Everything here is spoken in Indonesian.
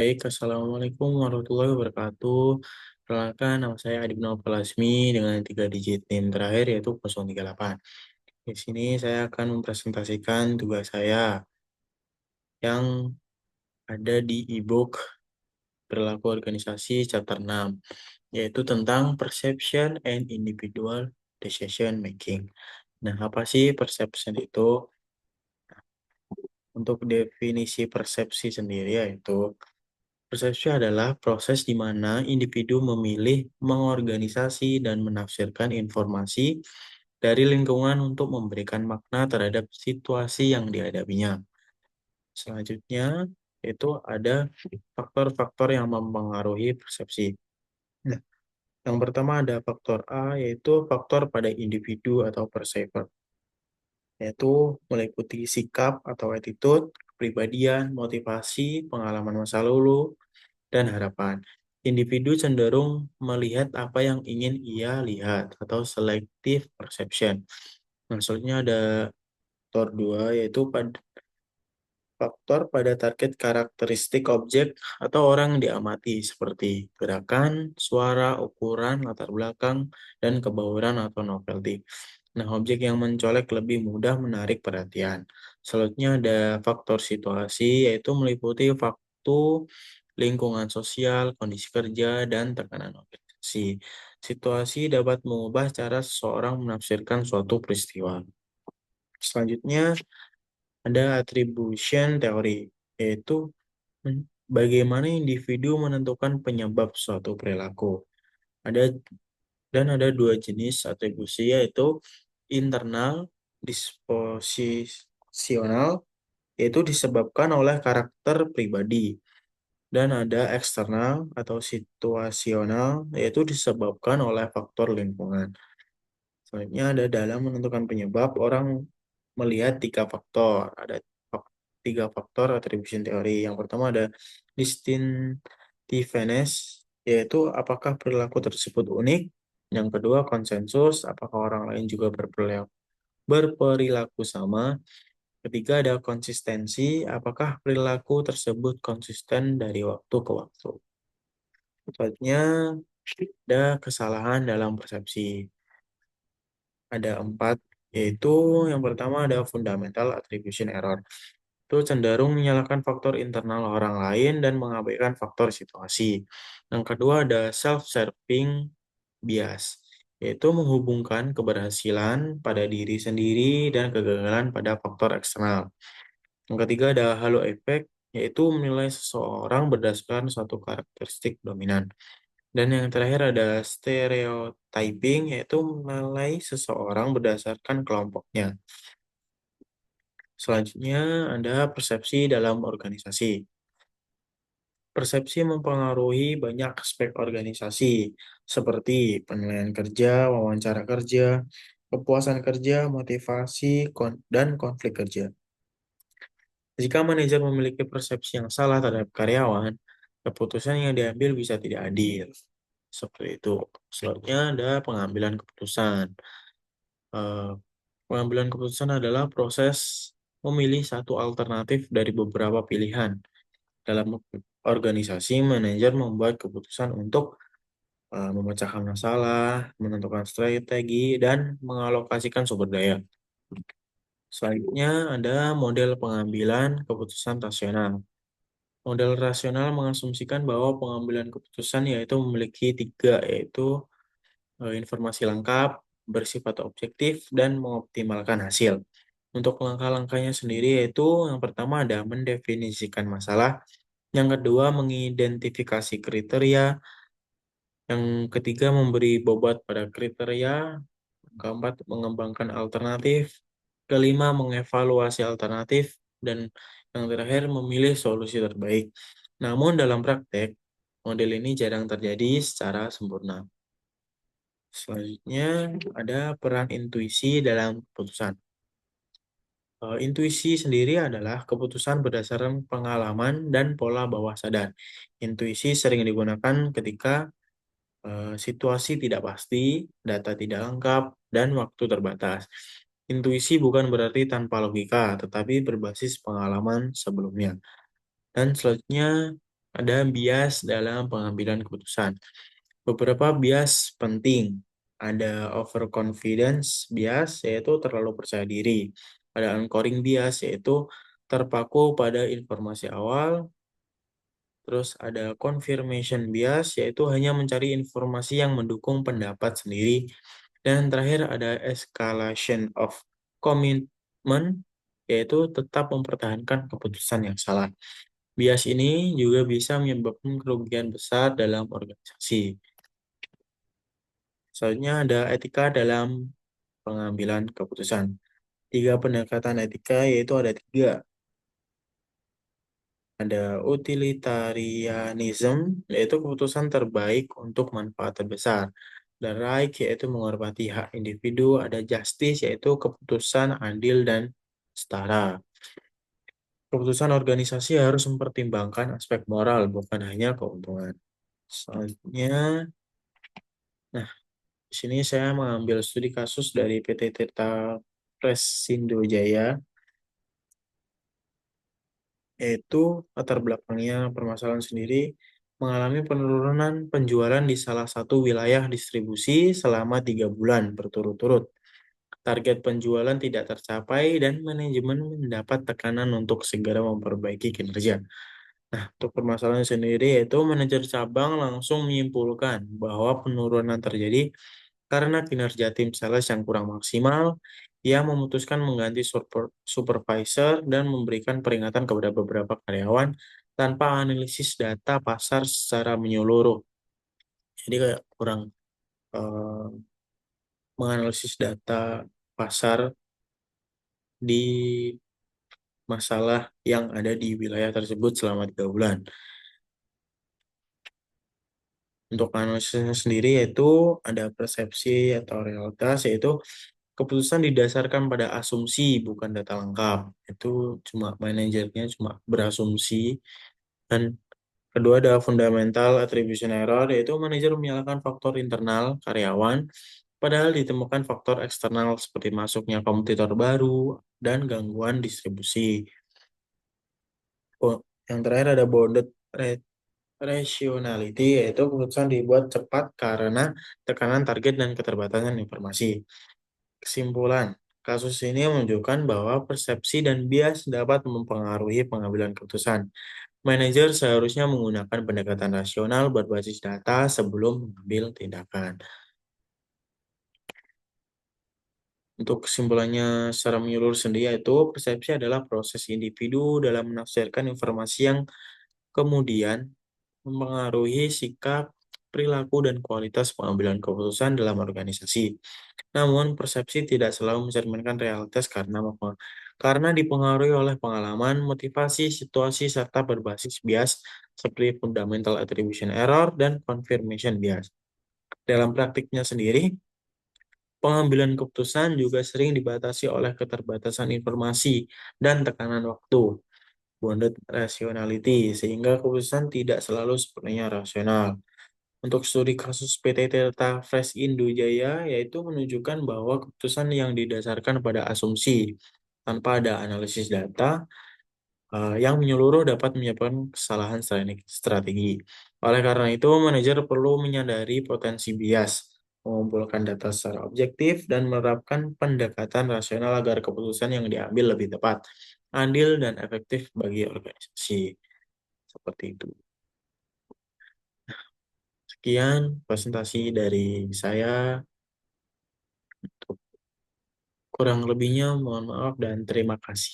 Baik, Assalamualaikum warahmatullahi wabarakatuh. Perkenalkan, nama saya Adib Naufal Azmi dengan 3 digit NIM terakhir yaitu 038. Di sini saya akan mempresentasikan tugas saya yang ada di e-book Perilaku Organisasi Chapter 6, yaitu tentang Perception and Individual Decision Making. Nah, apa sih perception itu? Untuk definisi persepsi sendiri yaitu persepsi adalah proses di mana individu memilih, mengorganisasi, dan menafsirkan informasi dari lingkungan untuk memberikan makna terhadap situasi yang dihadapinya. Selanjutnya, itu ada faktor-faktor yang mempengaruhi persepsi. Nah, yang pertama ada faktor A, yaitu faktor pada individu atau perceiver, yaitu meliputi sikap atau attitude, kepribadian, motivasi, pengalaman masa lalu, dan harapan. Individu cenderung melihat apa yang ingin ia lihat atau selective perception. Maksudnya ada faktor 2 yaitu faktor pada target karakteristik objek atau orang yang diamati seperti gerakan, suara, ukuran, latar belakang, dan kebauran atau novelty. Nah, objek yang mencolek lebih mudah menarik perhatian. Selanjutnya ada faktor situasi, yaitu meliputi faktor lingkungan sosial, kondisi kerja, dan tekanan organisasi. Situasi dapat mengubah cara seseorang menafsirkan suatu peristiwa. Selanjutnya ada attribution theory, yaitu bagaimana individu menentukan penyebab suatu perilaku. Ada ada dua jenis atribusi, yaitu internal disposisional, yaitu disebabkan oleh karakter pribadi, dan ada eksternal atau situasional, yaitu disebabkan oleh faktor lingkungan. Selanjutnya ada dalam menentukan penyebab, orang melihat tiga faktor. Ada tiga faktor attribution theory. Yang pertama ada distinctiveness, yaitu apakah perilaku tersebut unik. Yang kedua konsensus, apakah orang lain juga berperilaku sama. Ketiga ada konsistensi, apakah perilaku tersebut konsisten dari waktu ke waktu. Selanjutnya ada kesalahan dalam persepsi. Ada 4, yaitu yang pertama ada fundamental attribution error. Itu cenderung menyalahkan faktor internal orang lain dan mengabaikan faktor situasi. Yang kedua ada self-serving bias, yaitu menghubungkan keberhasilan pada diri sendiri dan kegagalan pada faktor eksternal. Yang ketiga ada halo effect, yaitu menilai seseorang berdasarkan suatu karakteristik dominan. Dan yang terakhir ada stereotyping, yaitu menilai seseorang berdasarkan kelompoknya. Selanjutnya ada persepsi dalam organisasi. Persepsi mempengaruhi banyak aspek organisasi, seperti penilaian kerja, wawancara kerja, kepuasan kerja, motivasi, dan konflik kerja. Jika manajer memiliki persepsi yang salah terhadap karyawan, keputusan yang diambil bisa tidak adil. Seperti itu. Selanjutnya ada pengambilan keputusan. Eh, Pengambilan keputusan adalah proses memilih satu alternatif dari beberapa pilihan. Dalam organisasi, manajer membuat keputusan untuk memecahkan masalah, menentukan strategi, dan mengalokasikan sumber daya. Selanjutnya ada model pengambilan keputusan rasional. Model rasional mengasumsikan bahwa pengambilan keputusan yaitu memiliki tiga, yaitu informasi lengkap, bersifat objektif, dan mengoptimalkan hasil. Untuk langkah-langkahnya sendiri yaitu yang pertama ada mendefinisikan masalah, yang kedua mengidentifikasi kriteria, yang ketiga memberi bobot pada kriteria, keempat mengembangkan alternatif, kelima mengevaluasi alternatif, dan yang terakhir memilih solusi terbaik. Namun dalam praktek, model ini jarang terjadi secara sempurna. Selanjutnya ada peran intuisi dalam keputusan. Intuisi sendiri adalah keputusan berdasarkan pengalaman dan pola bawah sadar. Intuisi sering digunakan ketika situasi tidak pasti, data tidak lengkap, dan waktu terbatas. Intuisi bukan berarti tanpa logika, tetapi berbasis pengalaman sebelumnya. Dan selanjutnya Ada bias dalam pengambilan keputusan. Beberapa bias penting. Ada overconfidence bias, yaitu terlalu percaya diri. Ada anchoring bias, yaitu terpaku pada informasi awal. Terus ada confirmation bias, yaitu hanya mencari informasi yang mendukung pendapat sendiri. Dan terakhir ada escalation of commitment, yaitu tetap mempertahankan keputusan yang salah. Bias ini juga bisa menyebabkan kerugian besar dalam organisasi. Selanjutnya ada etika dalam pengambilan keputusan. Tiga pendekatan etika yaitu ada tiga. Ada utilitarianism, yaitu keputusan terbaik untuk manfaat terbesar. Ada right, yaitu menghormati hak individu. Ada justice, yaitu keputusan adil dan setara. Keputusan organisasi harus mempertimbangkan aspek moral, bukan hanya keuntungan. Selanjutnya, nah, di sini saya mengambil studi kasus dari PT Tirta Presindo Jaya, yaitu latar belakangnya permasalahan sendiri mengalami penurunan penjualan di salah satu wilayah distribusi selama 3 bulan berturut-turut. Target penjualan tidak tercapai dan manajemen mendapat tekanan untuk segera memperbaiki kinerja. Nah, untuk permasalahan sendiri yaitu manajer cabang langsung menyimpulkan bahwa penurunan terjadi karena kinerja tim sales yang kurang maksimal. Ia memutuskan mengganti supervisor dan memberikan peringatan kepada beberapa karyawan tanpa analisis data pasar secara menyeluruh. Jadi kayak kurang eh, menganalisis data pasar di masalah yang ada di wilayah tersebut selama 3 bulan. Untuk analisisnya sendiri yaitu ada persepsi atau realitas, yaitu keputusan didasarkan pada asumsi bukan data lengkap. Itu cuma manajernya cuma berasumsi. Dan kedua ada fundamental attribution error, yaitu manajer menyalahkan faktor internal karyawan padahal ditemukan faktor eksternal seperti masuknya kompetitor baru dan gangguan distribusi. Oh, yang terakhir ada bounded rationality, yaitu keputusan dibuat cepat karena tekanan target dan keterbatasan informasi. Kesimpulan, kasus ini menunjukkan bahwa persepsi dan bias dapat mempengaruhi pengambilan keputusan. Manajer seharusnya menggunakan pendekatan rasional berbasis data sebelum mengambil tindakan. Untuk kesimpulannya secara menyeluruh sendiri, yaitu persepsi adalah proses individu dalam menafsirkan informasi yang kemudian mempengaruhi sikap, perilaku, dan kualitas pengambilan keputusan dalam organisasi. Namun, persepsi tidak selalu mencerminkan realitas karena dipengaruhi oleh pengalaman, motivasi, situasi, serta berbasis bias seperti fundamental attribution error dan confirmation bias. Dalam praktiknya sendiri, pengambilan keputusan juga sering dibatasi oleh keterbatasan informasi dan tekanan waktu, bounded rationality, sehingga keputusan tidak selalu sepenuhnya rasional. Untuk studi kasus PT Tirta Fresh Indo Jaya, yaitu menunjukkan bahwa keputusan yang didasarkan pada asumsi tanpa ada analisis data yang menyeluruh dapat menyebabkan kesalahan strategi. Oleh karena itu, manajer perlu menyadari potensi bias, mengumpulkan data secara objektif, dan menerapkan pendekatan rasional agar keputusan yang diambil lebih tepat, adil, dan efektif bagi organisasi. Seperti itu. Sekian presentasi dari saya. Kurang lebihnya mohon maaf dan terima kasih.